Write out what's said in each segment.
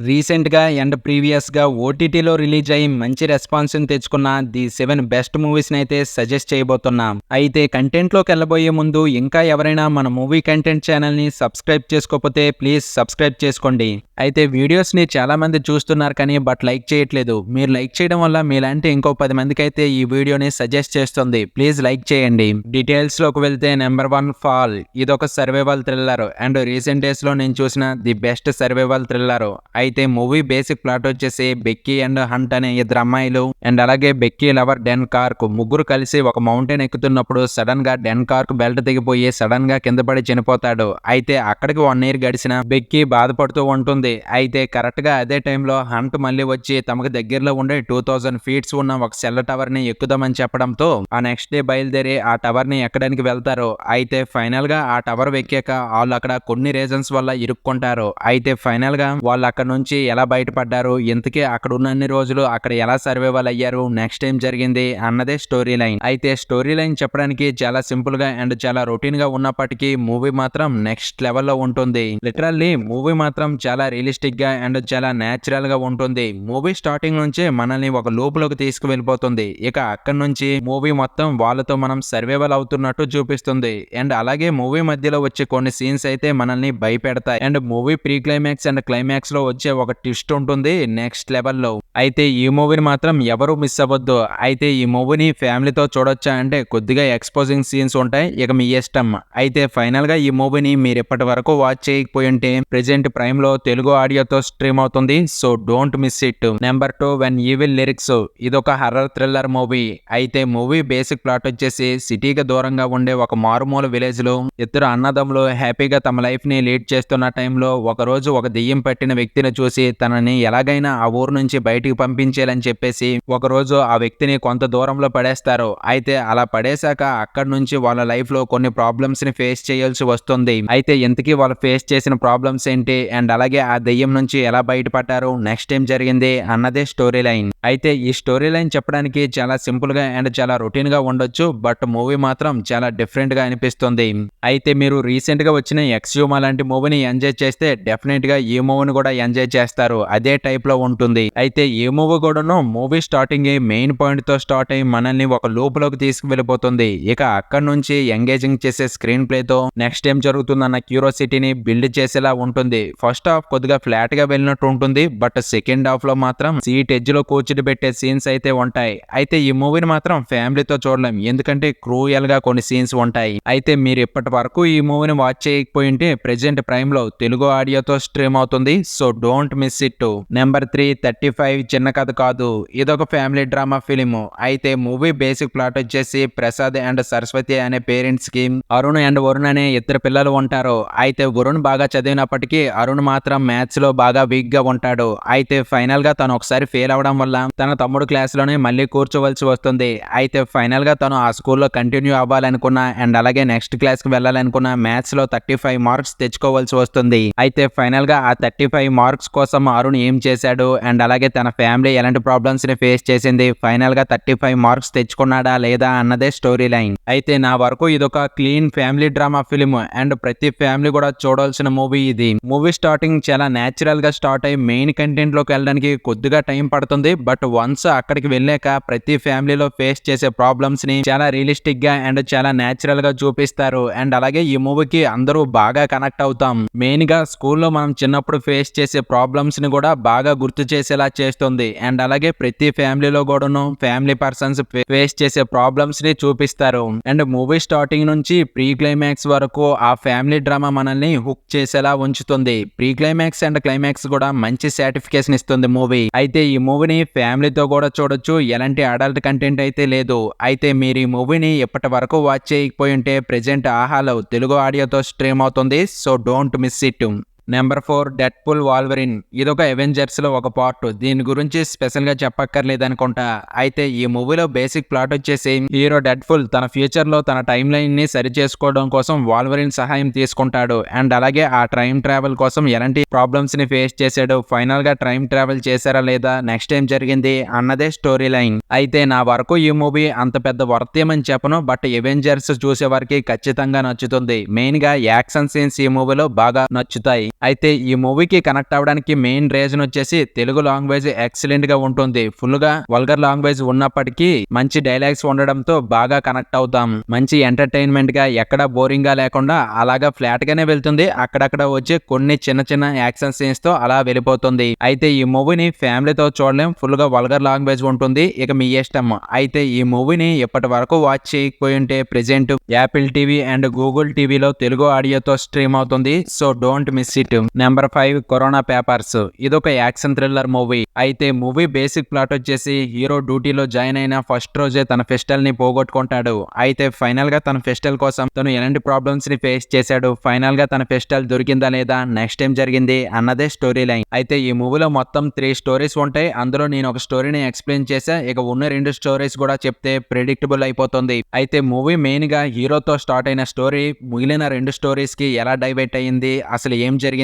రీసెంట్‌గా అండ్ ప్రీవియస్‌గా ఓటీటీలో రిలీజ్ అయ్యి మంచి రెస్పాన్స్‌ని తెచ్చుకున్న ది 7 బెస్ట్ మూవీస్‌నైతే సజెస్ట్ చేయబోతున్నాం. అయితే కంటెంట్‌లోకెళ్ళబోయే ముందు ఇంకా ఎవరైనా మన మూవీ కంటెంట్ ఛానల్‌ని సబ్స్క్రైబ్ చేసుకోకపోతే ప్లీజ్ సబ్స్క్రైబ్ చేసుకోండి. అయితే వీడియోస్‌ని చాలామంది చూస్తున్నారు కానీ లైక్ చేయట్లేదు. మీరు లైక్ చేయడం వల్ల మీలాంటి ఇంకో 10 మందికైతే ఈ వీడియోని సజెస్ట్ చేస్తుంది. ప్లీజ్ లైక్ చేయండి. డీటెయిల్స్‌లోకి వెళ్తే నెంబర్ 1 ఫాల్. ఇదొక సర్వైవల్ థ్రిల్లర్ అండ్ రీసెంట్ డేస్‌లో నేను చూసిన ది బెస్ట్ సర్వైవల్ థ్రిల్లర్. అయితే మూవీ బేసిక్ ప్లాట్ వచ్చేసి బెక్కీ అండ్ హంట్ అనే ఇద్దరు అమ్మాయిలు అండ్ అలాగే బెక్కీ లవర్ డెన్ కార్క్ ముగ్గురు కలిసి ఒక మౌంటైన్ ఎక్కుతున్నప్పుడు సడన్ గా డెన్ కార్క్ బెల్ట్ తెగిపోయి సడన్ గా కింద పడి చనిపోతాడు. అయితే అక్కడికి 1 ఇయర్ గడిచిన బెక్కీ బాధపడుతూ ఉంటుంది. అయితే కరెక్ట్ గా అదే టైంలో హంట్ మళ్ళీ వచ్చి తమకు దగ్గరలో ఉండే 2000 ఫీట్స్ ఉన్న ఒక సెల్ టవర్ ని ఎక్కుదామని చెప్పడంతో ఆ నెక్స్ట్ డే బయలుదేరి ఆ టవర్ ని ఎక్కడానికి వెళ్తారు. అయితే ఫైనల్ గా ఆ టవర్ ఎక్కాక వాళ్ళు అక్కడ కొన్ని రీజన్స్ వల్ల ఇరుక్కుంటారు. అయితే ఫైనల్ గా వాళ్ళు అక్కడ నుంచి ఎలా బయటపడ్డారు, ఇంతకీ అక్కడ ఉన్నన్ని రోజులు అక్కడ ఎలా సర్వైవల్ అయ్యారు, నెక్స్ట్ ఏం జరిగింది అన్నదే స్టోరీ లైన్. అయితే స్టోరీ లైన్ చెప్పడానికి చాలా సింపుల్ గా అండ్ చాలా రొటీన్ గా ఉన్నప్పటికీ మూవీ మాత్రం నెక్స్ట్ లెవెల్లో ఉంటుంది. లిటరల్లీ మూవీ మాత్రం చాలా రియలిస్టిక్ గా అండ్ చాలా నేచురల్ గా ఉంటుంది. మూవీ స్టార్టింగ్ నుంచే మనల్ని ఒక లోపులోకి తీసుకువెళ్ళిపోతుంది. ఇక అక్కడి నుంచి మూవీ మొత్తం వాళ్ళతో మనం సర్వైవల్ అవుతున్నట్టు చూపిస్తుంది. అండ్ అలాగే మూవీ మధ్యలో వచ్చే కొన్ని సీన్స్ అయితే మనల్ని భయపెడతాయి. And movie pre climax and climax లో వచ్చే ఒక ట్విస్ట్ ఉంటుంది నెక్స్ట్ లెవెల్లో. అయితే ఈ మూవీని మాత్రం ఎవరు మిస్ అవ్వద్దు. అయితే ఈ మూవీని ఫ్యామిలీతో చూడొచ్చా అంటే కొద్దిగా ఎక్స్పోజింగ్ సీన్స్ ఉంటాయి, ఇక మీ ఇష్టం. అయితే ఫైనల్ గా ఈ మూవీని మీరు ఇప్పటి వరకు వాచ్ చేయకపోయి ఉంటే ప్రెజెంట్ ప్రైమ్ లో తెలుగు ఆడియోతో స్ట్రీమ్ అవుతుంది. So don't miss it. Number 2 when evil lyrics. ఇదొక హర్రర్ థ్రిల్లర్ మూవీ. అయితే మూవీ బేసిక్ ప్లాట్ వచ్చేసి సిటీకి దూరంగా ఉండే ఒక మారుమూల విలేజ్ లో ఇద్దరు అన్నదమ్ములు హ్యాపీగా తమ లైఫ్ ని లీడ్ చేస్తున్న టైంలో ఒక రోజు ఒక దెయ్యం పట్టిన వ్యక్తిని చూసి తనని ఎలాగైనా ఆ ఊరు నుంచి బయటికి పంపించేయాలని చెప్పేసి ఒక రోజు ఆ వ్యక్తిని కొంత దూరంలో పడేస్తారు. అయితే అలా పడేశాక అక్కడి నుంచి వాళ్ళ లైఫ్ లో కొన్ని ప్రాబ్లమ్స్ ని ఫేస్ చేయాల్సి వస్తుంది. అయితే ఇంతకీ వాళ్ళు ఫేస్ చేసిన ప్రాబ్లమ్స్ ఏంటి అండ్ అలాగే ఆ దెయ్యం నుంచి ఎలా బయటపడ్డారు, నెక్స్ట్ ఏం జరిగింది అన్నదే స్టోరీ లైన్. అయితే ఈ స్టోరీ లైన్ చెప్పడానికి చాలా సింపుల్ గా అండ్ చాలా రొటీన్ గా ఉండొచ్చు, బట్ మూవీ మాత్రం చాలా డిఫరెంట్ గా అనిపిస్తుంది. అయితే మీరు రీసెంట్ గా వచ్చిన ఎక్స్యూమా లాంటి మూవీని ఎంజాయ్ చేస్తే డెఫినెట్ గా ఈ మూవీని కూడా ఎంజాయ్ చేస్తారు. అదే టైప్ లో ఉంటుంది. అయితే ఈ మూవీ కూడాను మూవీ స్టార్టింగ్ మెయిన్ పాయింట్ తో స్టార్ట్ అయ్యి మనల్ని ఒక లూప్లోకి తీసుకువెళ్ళిపోతుంది. ఇక అక్కడ నుంచి ఎంగేజింగ్ చేసే స్క్రీన్ ప్లే తో నెక్స్ట్ ఏం జరుగుతుందన్న క్యూరియాసిటీని బిల్డ్ చేసేలా ఉంటుంది. ఫస్ట్ హాఫ్ కొద్దిగా ఫ్లాట్ గా వెళ్ళినట్టు ఉంటుంది, బట్ సెకండ్ హాఫ్ లో మాత్రం సీట్ ఎడ్జ్ లో కూర్చుని పెట్టే సీన్స్ అయితే ఉంటాయి. అయితే ఈ మూవీని మాత్రం ఫ్యామిలీతో చూడలేం, ఎందుకంటే క్రూయల్ గా కొన్ని సీన్స్ ఉంటాయి. అయితే మీరు ఇప్పటి వరకు ఈ మూవీని వాచ్ చేయకపోయింటే ప్రెజెంట్ ప్రైమ్ లో తెలుగు ఆడియోతో స్ట్రీమ్ అవుతుంది. So don't miss it. Number 3 35 చిన్న కథ కాదు. ఇదొక ఫ్యామిలీ డ్రామా ఫిలిం. అయితే మూవీ బేసిక్ ప్లాట్ వచ్చేసి ప్రసాద్ అండ్ సరస్వతి అనే పేరెంట్స్ కి అరుణ్ అండ్ వరుణ్ అనే ఇద్దరు పిల్లలు ఉంటారు. అయితే వరుణ్ బాగా చదివినప్పటికీ అరుణ్ మాత్రం మ్యాథ్స్ లో బాగా వీక్ గా ఉంటాడు. అయితే ఫైనల్ గా తను ఒకసారి ఫెయిల్ అవడం వల్ల తన తమ్ముడు క్లాస్ లోనే మళ్ళీ కూర్చోవలసి వస్తుంది. అయితే ఫైనల్ గా తను ఆ స్కూల్లో కంటిన్యూ అవ్వాలనుకున్నా అండ్ అలాగే నెక్స్ట్ క్లాస్ కి వెళ్ళాలనుకున్న మ్యాథ్స్ లో 35 మార్క్స్ తెచ్చుకోవాల్సి వస్తుంది. అయితే ఫైనల్ గా ఆ 35 మార్క్స్ కోసం అరుణ్ ఏం చేశాడు అండ్ అలాగే తన ఫ్యామిలీ ఎలాంటి ప్రాబ్లమ్స్ ని ఫేస్ చేసింది, ఫైనల్ గా 35 మార్క్స్ తెచ్చుకున్నాడా లేదా అన్నదే స్టోరీ లైన్. అయితే నా వరకు ఇదొక clean family drama film and ప్రతి ఫ్యామిలీ కూడా చూడాల్సిన మూవీ ఇది. మూవీ స్టార్టింగ్ చాలా నేచురల్ గా స్టార్ట్ అయ్యి మెయిన్ కంటెంట్ లోకి వెళ్ళడానికి కొద్దిగా టైం పడుతుంది, బట్ వన్స్ అక్కడికి వెళ్ళాక ప్రతి ఫ్యామిలీలో ఫేస్ చేసే ప్రాబ్లమ్స్ ని చాలా రియలిస్టిక్ గా అండ్ చాలా నేచురల్ గా చూపిస్తారు. అండ్ అలాగే ఈ మూవీకి అందరూ బాగా కనెక్ట్ అవుతాం. మెయిన్ గా స్కూల్లో మనం చిన్నప్పుడు ఫేస్ చేసే ప్రాబ్లమ్స్ ని కూడా బాగా గుర్తు చేసేలా చేస్తుంది. అండ్ అలాగే ప్రతి ఫ్యామిలీలో కూడాను ఫ్యామిలీ పర్సన్స్ ఫేస్ చేసే ప్రాబ్లమ్స్ ని చూపిస్తారు. అండ్ మూవీ స్టార్టింగ్ నుంచి ప్రీ క్లైమాక్స్ వరకు ఆ ఫ్యామిలీ డ్రామా మనల్ని హుక్ చేసేలా ఉంచుతుంది. ప్రీ క్లైమాక్స్ అండ్ క్లైమాక్స్ కూడా మంచి సాటిస్ఫాక్షన్ ఇస్తుంది మూవీ. అయితే ఈ మూవీని ఫ్యామిలీతో కూడా చూడొచ్చు, ఎలాంటి అడల్ట్ కంటెంట్ అయితే లేదు. అయితే మీరు ఈ మూవీని ఇప్పటి వరకు వాచ్ చేయకపోయి ఉంటే ప్రెజెంట్ ఆహాలో తెలుగు ఆడియోతో స్ట్రీమ్ అవుతుంది. So don't miss it. Number 4 Deadpool Wolverine. ఇదొక అవెంజర్స్ లో ఒక పార్ట్. దీని గురించి స్పెషల్ గా చెప్పక్కర్లేదు అనుకుంటా. అయితే ఈ మూవీలో బేసిక్ ప్లాట్ వచ్చేసి హీరో డెడ్పూల్ తన ఫ్యూచర్ లో తన టైం లైన్ ని సరి చేసుకోవడం కోసం వాల్వరిన్ సహాయం తీసుకుంటాడు. అండ్ అలాగే ఆ టైం ట్రావెల్ కోసం ఎలాంటి ప్రాబ్లమ్స్ ని ఫేస్ చేశాడు, ఫైనల్ గా టైం ట్రావెల్ చేశారా లేదా, నెక్స్ట్ ఏం జరిగింది అన్నదే స్టోరీ లైన్. అయితే నా వరకు ఈ మూవీ అంత పెద్ద వర్త్ ఏమని చెప్పను, బట్ అవెంజర్స్ చూసే వారికి ఖచ్చితంగా నచ్చుతుంది. మెయిన్ గా యాక్షన్ సీన్స్ ఈ మూవీలో బాగా నచ్చుతాయి. అయితే ఈ మూవీకి కనెక్ట్ అవ్వడానికి మెయిన్ రీజన్ వచ్చేసి తెలుగు లాంగ్వేజ్ ఎక్సలెంట్ గా ఉంటుంది. ఫుల్ గా వల్గర్ లాంగ్వేజ్ ఉన్నప్పటికీ మంచి డైలాగ్స్ ఉండడంతో బాగా కనెక్ట్ అవుతాం. మంచి ఎంటర్టైన్మెంట్ గా ఎక్కడ బోరింగ్ గా లేకుండా అలాగా ఫ్లాట్ గానే వెళ్తుంది. అక్కడక్కడ వచ్చి కొన్ని చిన్న చిన్న యాక్షన్ సీన్స్ తో అలా వెళ్ళిపోతుంది. అయితే ఈ మూవీని ఫ్యామిలీతో చూడలేం. ఫుల్ గా వల్గర్ లాంగ్వేజ్ ఉంటుంది. ఇక మీ ఇష్టం. అయితే ఈ మూవీని ఇప్పటి వరకు వాచ్ చేయకపోయి ఉంటే present Apple TV and Google టీవీలో తెలుగు ఆడియోతో స్ట్రీమ్ అవుతుంది. So don't miss it. Number 5 corona papers. ఇదొక యాక్షన్ థ్రిల్లర్ మూవీ. అయితే మూవీ బేసిక్ ప్లాట్ వచ్చేసి హీరో డ్యూటీలో జాయిన్ అయిన ఫస్ట్ రోజే తన ఫెస్టల్ ని పోగొట్టుకుంటాడు. అయితే ఫైనల్ గా తన ఫెస్టల్ కోసం తను ఎలాంటి ప్రాబ్లమ్స్ ని ఫేస్ చేశాడు, ఫైనల్ గా తన ఫెస్టల్ దొరికిందా లేదా, నెక్స్ట్ టైం జరిగింది అన్నదే స్టోరీ లైన్. అయితే ఈ మూవీలో మొత్తం 3 స్టోరీస్ ఉంటాయి. అందులో నేను ఒక స్టోరీని ఎక్స్ప్లెయిన్ చేశా. ఇక ఉన్న 2 స్టోరీస్ కూడా చెప్తే ప్రెడిక్టబుల్ అయిపోతుంది. అయితే మూవీ మెయిన్ గా హీరోతో స్టార్ట్ అయిన స్టోరీ మిగిలిన 2 స్టోరీస్ కి ఎలా డైవర్ట్ అయ్యింది, అసలు ఏం జరిగింది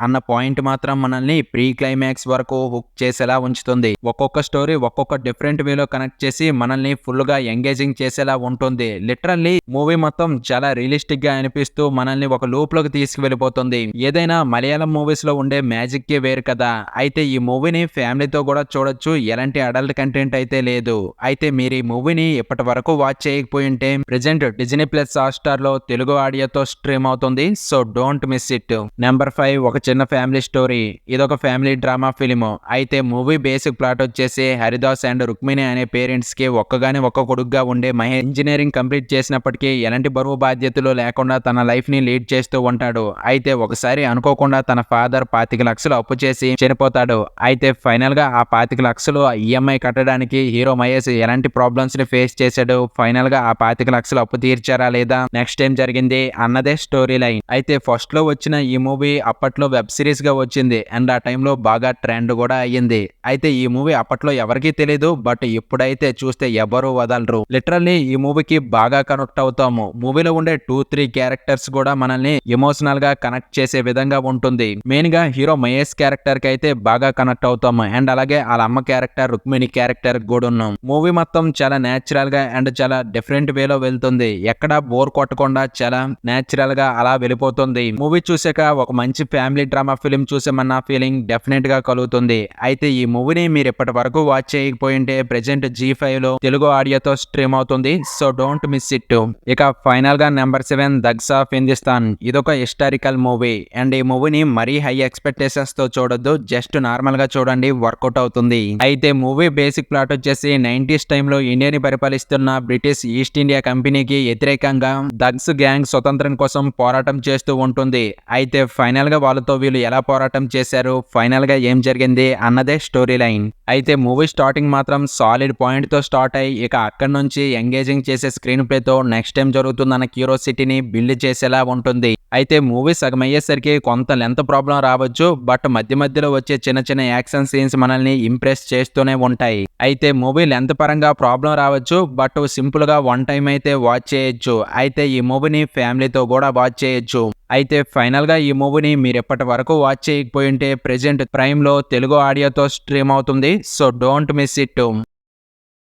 అన్న పాయింట్ మాత్రం మనల్ని ప్రీ క్లైమాక్స్ వరకు హుక్ చేసేలా ఉంచుతుంది. ఒక్కొక్క స్టోరీ ఒక్కొక్క డిఫరెంట్ వేలో కనెక్ట్ చేసి మనల్ని ఫుల్ గా ఎంగేజింగ్ చేసేలా ఉంటుంది. లిటరల్లీ మూవీ మొత్తం చాలా రియలిస్టిక్ గా అనిపిస్తూ మనల్ని ఒక లూప్ లోకి తీసుకువెళ్ళిపోతుంది. ఏదైనా మలయాళం మూవీస్ లో ఉండే మ్యాజిక్ కే వేరు కదా. అయితే ఈ మూవీని ఫ్యామిలీతో కూడా చూడొచ్చు. ఎలాంటి అడల్ట్ కంటెంట్ అయితే లేదు. అయితే మీరు ఈ మూవీని ఇప్పటి వరకు వాచ్ చేయకపోయి ఉంటే ప్రెజెంట్ డిజ్నీ ప్లస్ హాట్‌స్టార్ లో తెలుగు ఆడియోతో స్ట్రీమ్ అవుతుంది. So don't miss it. Number 5 ఒక చిన్న ఫ్యామిలీ స్టోరీ. ఇదొక ఫ్యామిలీ డ్రామా ఫిలిం. అయితే మూవీ బేసిక్ ప్లాట్ వచ్చేసి హరిదాస్ అండ్ రుక్మిణి అనే పేరెంట్స్ కి ఒక్కగాని ఒక్క కొడుకుగా ఉండే మహేష్ ఇంజనీరింగ్ కంప్లీట్ చేసినప్పటికీ ఎలాంటి బరువు బాధ్యతలు లేకుండా తన లైఫ్ ని లీడ్ చేస్తూ ఉంటాడు. అయితే ఒకసారి అనుకోకుండా తన ఫాదర్ 25 లక్షలు అప్పు చేసి చనిపోతాడు. అయితే ఫైనల్ గా ఆ 25 లక్షలు ఈఎంఐ కట్టడానికి హీరో మహేష్ ఎలాంటి ప్రాబ్లమ్స్ ని ఫేస్ చేశాడు, ఫైనల్ గా ఆ 25 లక్షలు అప్పు తీర్చారా లేదా, నెక్స్ట్ టైం జరిగింది అన్నదే స్టోరీ లైన్. అయితే ఫస్ట్ లో వచ్చిన ఈ మూవీ అప్పట్లో వెబ్ సిరీస్ గా వచ్చింది అండ్ ఆ టైంలో బాగా ట్రెండ్ కూడా అయ్యింది. అయితే ఈ మూవీ అప్పట్లో ఎవరికీ తెలియదు. బట్ ఇప్పుడైతే చూస్తే ఎవరు వదలరు. లిటరల్లీ ఈ మూవీకి బాగా కనెక్ట్ అవుతాము. మూవీలో ఉండే 2-3 క్యారెక్టర్స్ కూడా మనల్ని ఎమోషనల్ గా కనెక్ట్ చేసే విధంగా ఉంటుంది. మెయిన్ గా హీరో మహేష్ క్యారెక్టర్ కి అయితే బాగా కనెక్ట్ అవుతాము అండ్ అలాగే వాళ్ళ అమ్మ క్యారెక్టర్ రుక్మిణి క్యారెక్టర్ కూడా ఉన్నాం. మూవీ మొత్తం చాలా నేచురల్ గా అండ్ చాలా డిఫరెంట్ వేలో వెళ్తుంది. ఎక్కడ బోర్ కొట్టకుండా చాలా నేచురల్ గా అలా వెళ్ళిపోతుంది. మూవీ చూసాక ఒక మంచి ఫ్యామిలీ డ్రామా ఫిలిం చూసామన్న ఫీలింగ్ డెఫినెట్ గా కలుగుతుంది. అయితే ఈ మూవీని మీరు ఇప్పటి వరకు వాచ్ చేయకపోయింటే ప్రెజెంట్ G5 లో తెలుగు ఆడియోతో స్ట్రీమ్ అవుతుంది. So don't miss it. ఇక ఫైనల్ గా నెంబర్ 7 దగ్స్ ఆఫ్ హిందుస్థాన్. ఇదొక హిస్టారికల్ మూవీ అండ్ ఈ మూవీని మరీ హై ఎక్స్పెక్టేషన్స్ తో చూడొద్దు. జస్ట్ నార్మల్ గా చూడండి, వర్కౌట్ అవుతుంది. అయితే మూవీ బేసిక్ ప్లాట్ వచ్చేసి 90s టైంలో ఇండియాని పరిపాలిస్తున్న బ్రిటిష్ ఈస్ట్ ఇండియా కంపెనీకి వ్యతిరేకంగా దగ్స్ గ్యాంగ్ స్వతంత్రం కోసం పోరాటం చేస్తూ ఉంటుంది. అయితే ఫైనల్ గా వాళ్ళతో వీళ్ళు ఎలా పోరాటం చేశారు, ఫైనల్ గా ఏం జరిగింది అన్నదే స్టోరీ లైన్. అయితే మూవీ స్టార్టింగ్ మాత్రం సాలిడ్ పాయింట్ తో స్టార్ట్ అయ్యి ఇక అక్కడి నుంచి ఎంగేజింగ్ చేసే స్క్రీన్ ప్లే తో నెక్స్ట్ టైం జరుగుతుందన్న క్యూరియాసిటీని బిల్డ్ చేసేలా ఉంటుంది. అయితే మూవీ సగం అయ్యేసరికి కొంత లెంత్ ప్రాబ్లం రావచ్చు. బట్ మధ్య మధ్యలో వచ్చే చిన్న చిన్న యాక్షన్ సీన్స్ మనల్ని ఇంప్రెస్ చేస్తూనే ఉంటాయి. అయితే మూవీ లెంత్ పరంగా ప్రాబ్లం రావచ్చు. బట్ సింపుల్ గా వన్ టైం అయితే వాచ్ చేయొచ్చు. అయితే ఈ మూవీని ఫ్యామిలీతో కూడా వాచ్ చేయొచ్చు. అయితే ఫైనల్ గా ఈ మూవీని మీరు ఎప్పటి వరకు వాచ్ చేయకపోయింటే ప్రెజెంట్ ప్రైమ్ లో తెలుగు ఆడియోతో స్ట్రీమ్ అవుతుంది. So don't miss it.